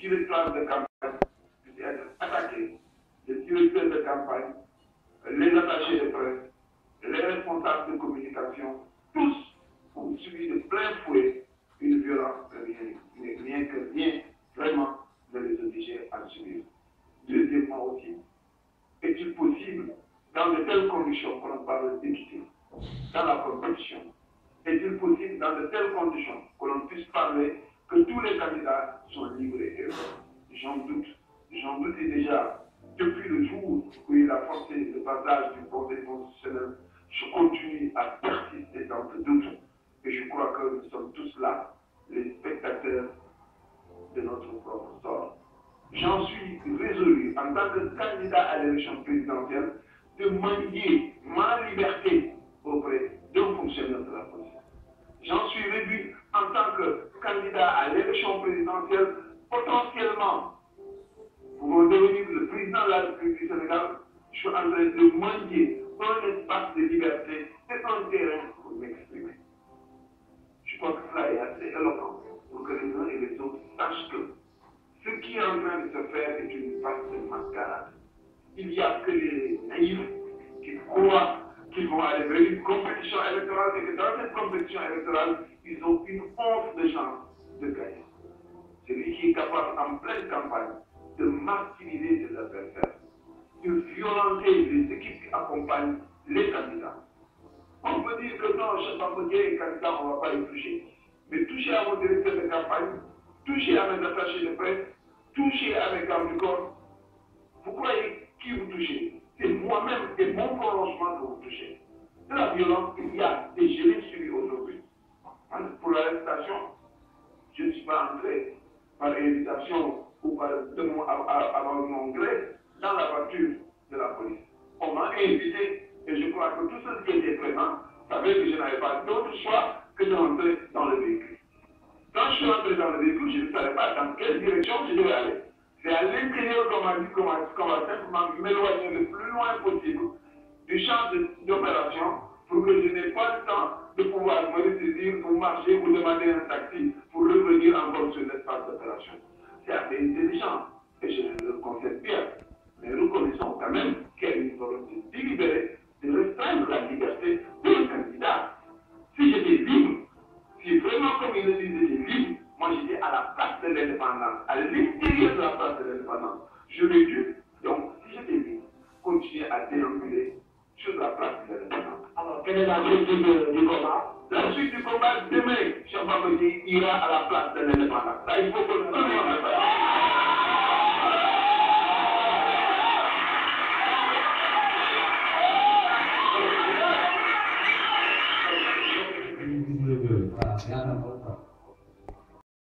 directoire de campagne puisse être attaqué, les directeurs de campagne, les attachés de presse, les responsables de communication, tous ont subi de plein fouet une violence que rien vraiment ne les obligeait à subir. Deuxièmement aussi, est-il possible, dans de telles conditions qu'on parle d'équité, dans la compétition, est-il possible, dans de telles conditions, que l'on puisse parler que tous les candidats sont livrés et j'en doute. J'en doutais déjà depuis le jour où il a forcé le passage du Conseil constitutionnel. Je continue à persister dans ce doute et je crois que nous sommes tous là, les spectateurs de notre propre sort. J'en suis résolu, en tant que candidat à l'élection présidentielle, de manier ma liberté auprès d'un fonctionnaire de la police. J'en suis réduit en tant que candidat à l'élection présidentielle, potentiellement, pour devenir le président de la République du Sénégal. Je suis en train de manier un espace de liberté et un terrain pour m'exprimer. Je crois que cela est assez éloquent pour que les uns et les autres sachent que ce qui est en train de se faire est une vaste mascarade. Il n'y a que les naïfs qui croient qu'ils vont aller vers une compétition électorale et que dans cette compétition électorale, ils ont une once de chance de gagner. Celui qui est capable, en pleine campagne, de martyriser ses adversaires, de violenter les équipes qui accompagnent les candidats. On peut dire que non, je ne sais pas est candidat, on ne va pas les toucher. Mais toucher à mon directeur de campagne, toucher à mes attachés de presse, toucher à mes gardes du corps, vous croyez qui vous touchez? C'est moi-même et mon prolongement que vous touchez. De la violence, il y a des je l'ai suivi aujourd'hui. Pour l'arrestation, je ne suis pas entré par invitation ou par avant mon gré dans la voiture de la police. On m'a invité et je crois que tous ceux qui étaient présents savaient que je n'avais pas d'autre choix que de rentrer dans le véhicule. Quand je suis rentré dans le véhicule, je ne savais pas dans quelle direction je devais aller. C'est à l'intérieur qu'on m'a dit qu'on va simplement m'éloigner le plus loin possible du champ d'opération pour que je n'ai pas le temps de pouvoir me ressaisir pour marcher ou demander un taxi pour revenir encore sur l'espace d'opération. C'est assez intelligent et je le concède bien. Mais nous connaissons quand même qu'il y a une volonté délibérée de restreindre la liberté d'un candidat. Si j'étais libre, si vraiment comme il le disait, j'étais libre, moi j'étais à la place de l'indépendance, à l'intérieur de la place de l'indépendance. J'aurais dû, donc, si j'étais libre, continuer à déambuler sur la place de l'indépendance. Alors, quelle est la suite du combat? La suite du combat, demain, Chambamedi ira à la place de l'indépendance. Là, il faut que tout le monde le fasse. Rien à voir.